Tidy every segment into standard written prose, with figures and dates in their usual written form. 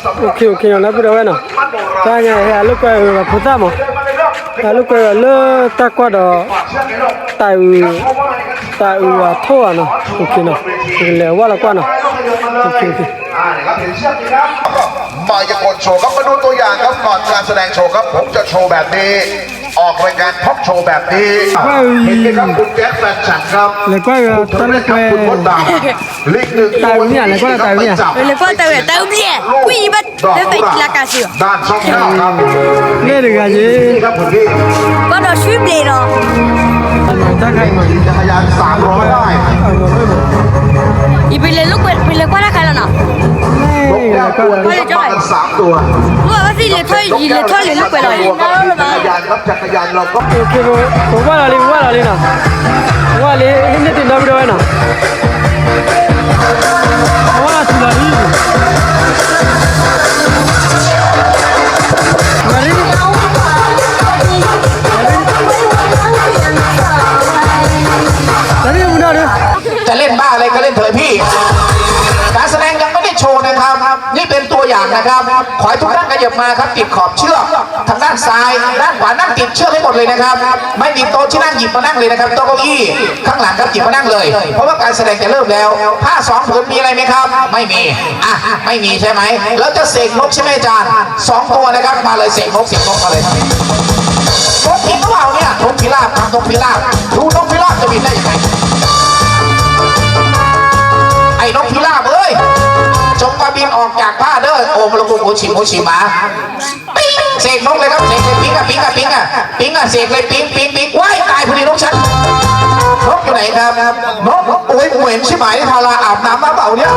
ok nó bây giờ nào ta nghe là lúc quay là phun ra mà là lúc quay là ta qua đó tại thua à nào ok nào lẻo qua là qua nào ok มายากลโชว์ครับมาดูตัวอย่างครับก่อนการแสดงโชว์ครับผมจะโชว์แบบนี้ออกรายการท็อปโชว์แบบนี้เห็นไหมครับคุณแจ๊คแฟนฉันครับ เลยquay taเลยquay คุณมดดำลีกหนึ่ง tại nhà này có là tại nhà Le quoi t'as oublié? Oui, le fait qu'il a cassé. ด้านช่องหน้าครับ nghe được cái gì นี่ครับคุณพี่ Bon, je suis blé là. ta khai mà จักรยาน300ได้ Il peut les loups, il peut quoi la calana? นกแก้วตัวนี้ครับมากัน3 ตัว Ouais, vas-y, il est toi les loups, จัก là. รยานครับจักรยานเราก็ ok cô qua là đi nào qua đi hindi tin đâu đâu nào qua là điจะเล่นบ้าอะไรก็เล่นเถอะพี่การแสดงยังไม่ได้โชว์นะครับนี่เป็นตัวอย่างนะครับขอให้ทุกท่านขยับมาครับติดขอบเชือกทางด้านซ้ายด้านขวานั่งติดเชือกให้หมดเลยนะครับไม่มีโต๊ะที่นั่งหยิบมานั่งเลยนะครับโต๊ะเก้าอี้ข้างหลังครับหยิบมานั่งเลยเพราะว่าการแสดงจะเริ่มแล้วผ้า2 ผืนมีอะไรไหมครับไม่มีไม่มีใช่ไหมแล้วจะเสกนกใช่ไหมอาจารย์2 ตัวนะครับมาเลยเสกนกมาเลยครับนกพิราบเนี่ยนกพิราบทำนกพิราบดูนกพิราบจะบินได้ยังไงไอ้นกพิราบเอ้ยจงมาบินออกจากผ้าเด้อโอมระบุโอชิมาปิ๊งเสกนกเลยครับเสกเลยปิ๊งเสกเลยปิ๊งว้ายตายพอดีนกฉันนกอยู่ไหนครับนกโอ้ยเหม็นใช่ไหมทาราอาบน้ำมาเปล่าเนี่ย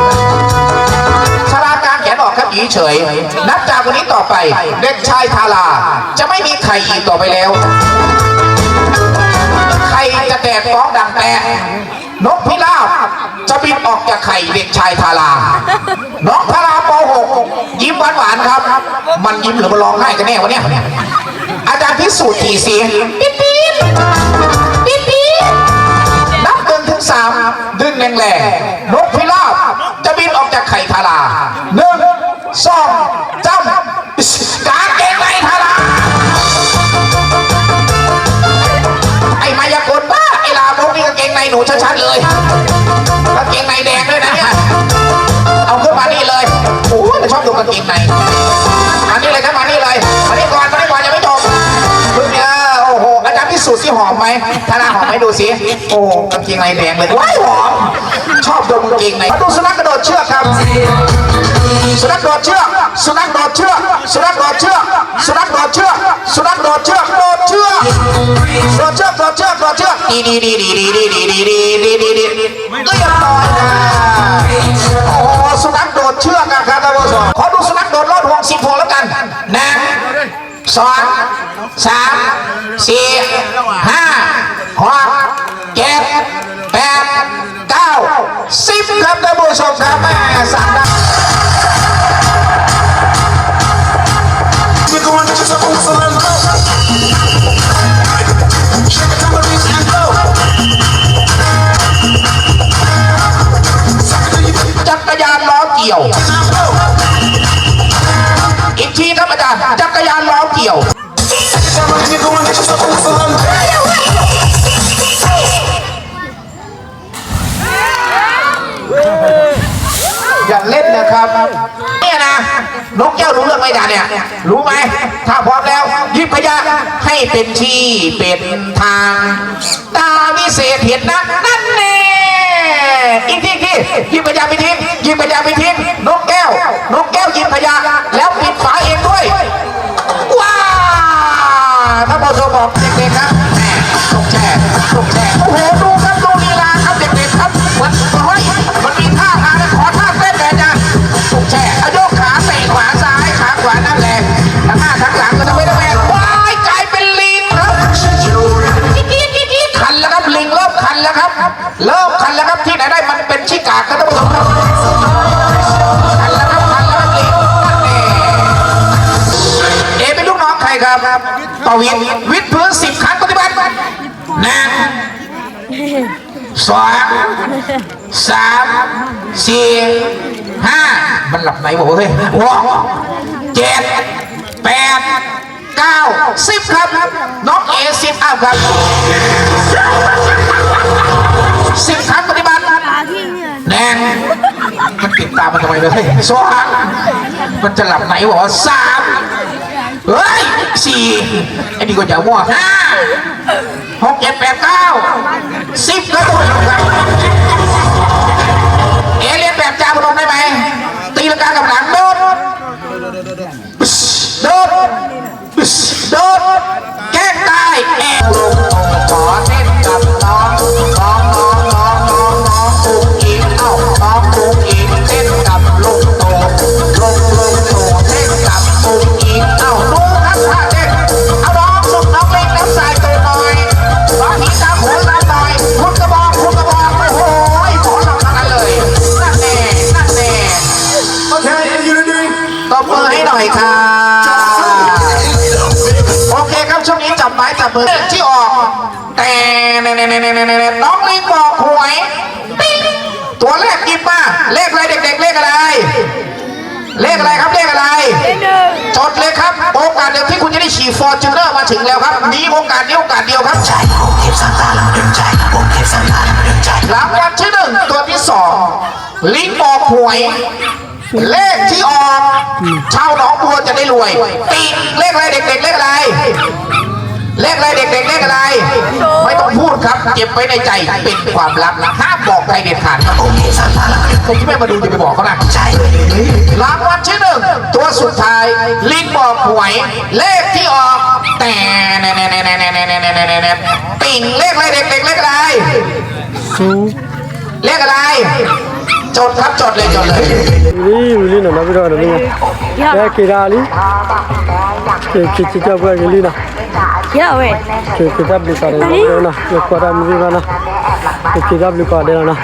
ชาลากลางแขนออกครับเฉยนับจากวันนี้ต่อไปเด็กชายทาราจะไม่มีไข่อีกต่อไปแล้วไข่จะแตกฟ้องดังแต่นกพิราบจะบินออกจากไข่เด็กชายทาราน้องทาราป .6 ยิ้มหวานครับมันยิ้มหรือมันร้องไห้กันแน่วะเนี่ยอาจารย์พิสูจน์ทีเสียงปิ๊ดนับ1 ถึง 3ดึงแรงๆนกพิราบจะบินออกจากไข่ทารา1 2 3กางเกงในทาราไอ้มายากลบ้าไอ้ลาโมนี่กางเกงในหนูชัดๆเลยกางเกงในแดงด้วยนะเนี่ยเอาขึ้นมานี่เลยโอ้ยชอบดูกางเกงในมานี่เลยครับมานี่เลยมานี่ก่อนยังไม่จบพึ่งเนี่ยโอ้โหอาจารย์พิสูจน์สิหอมไหมทาราหอมไหมดูสิโอ้โหกางเกงในแดงเลยว้ายหอมชอบดูกางเกงในมาดูสุนัขกระโดดเชือกครับสุนัขโดดเชือกดีเรียบร้อยนะโอ้สุนัขโดดเชือกนะครับท่านผู้ชมขอดูสุนัขโดดรอดห่วง10 ห่วงแล้วกัน1 2 3 4 5 6 7 8 9 10ครับท่านผู้ชมครับแม่สั่งได้จักรยานล้อเกี่ยวอีกทีครับอาจารย์จักรยานล้อเกี่ยวอย่าเล่นนะครับเนี่ยนะนกแก้วรู้เรื่องไหมจ๊ะเนี่ยรู้ไหมถ้าพร้อมแล้วยิบพยาให้เป็นที่เป็นทางตาวิเศษเห็นนะนั่นแน่อีกทียิบพยาไปทิ้งนกแก้วยิบพยาแล้วปิดฝาเองด้วยว้าถ้าพอจะบอกเด็กๆครับแม่ตกแช่โอ้โหดูครับดูลีลาครับเด็กๆครับมันมีท่าทางขอท่าเต้นเลยจ้ะตกแช่โยกขาเตะขวาซ้ายขาขวานั่นแหละทั้งหน้าทั้งหลังก็จะไม่ได้แม่ว้ายกลายเป็นลิงครับคันแล้วครับลิงเริ่มคันแล้วครับที่ไหนได้มันเป็นชิกากครับท่านผู้ชมครับคันแล้วครับลิงเป็นลูกน้องใครครับปวินวิทย์พื้น10 ครั้งปฏิบัติ1 2 3 4 5มันหลับไหนบอกเฮ้ย6 7 8 9 10ครับน้องเอ10อัพครับ10ครั้งปฏิบัติแดงมันติดตามมันทำไมเลย2มันจะหลับไหนบอกว่า3เฮ้ย4ไอ้นี่ก็จะมั่ว5 6 7 8 9 10ครับเอเลียนแบบจาพนมได้ไหมตีลังกากับหลังโดดแก้ตายขอเต้นกับน้องปุ๊กอีกน้องปุ๊กอีกเต้นกับลุงโตเต้นกับปุ๊กอีกดูครับท่าเต้นเอาน้องสุกน้องเล็กน้ำสายตัวหน่อยน้องผีตาโขนน้ำหน่อยคุณกระบอกโอ้โหหมอลำทั้งนั้นเลยนั่นแน่โอเคตบมือให้หน่อยค่ะโอเคครับช่วงนี้จับไม้จับมือที่ออกแต่น้องลิงบอกหวยตัวแรกกินมาเลขอะไรเด็กๆเลขอะไรครับเลขอะไรจดเลยครับโอกาสเดียวที่คุณจะได้ขี่ฟอร์จูเนอร์มาถึงแล้วครับมีโอกาสเดียวครับใช่ผมเทพสังตาแล้วดึงใจผมเทพสังตาแล้วดึงใจรางวัลที่1ตัวที่2ลิงบอกหวยเลขที่ออกชาวหนองบัวจะได้รวยปีเลขอะไรเด็กๆเลขอะไรเด็กๆเลขอะไรไม่ต้องพูดครับเก็บไว้ในใจเป็นความลับห้ามบอกใครเด็ดขาดครับผมคนที่ไม่มาดูจะไปบอกเขานะใช่รางวัลที่1ตัวสุดท้ายลิงบอกหวยเลขที่ออกแต่ปิ่งเลขอะไรเด็กๆเลขอะไรเลขอะไรจดครับจดเลยWilly na na biro na ni ya kirali ke chicha bua gili na ya we ke kitab likha de na ye kwara mi na ke kitab likha de na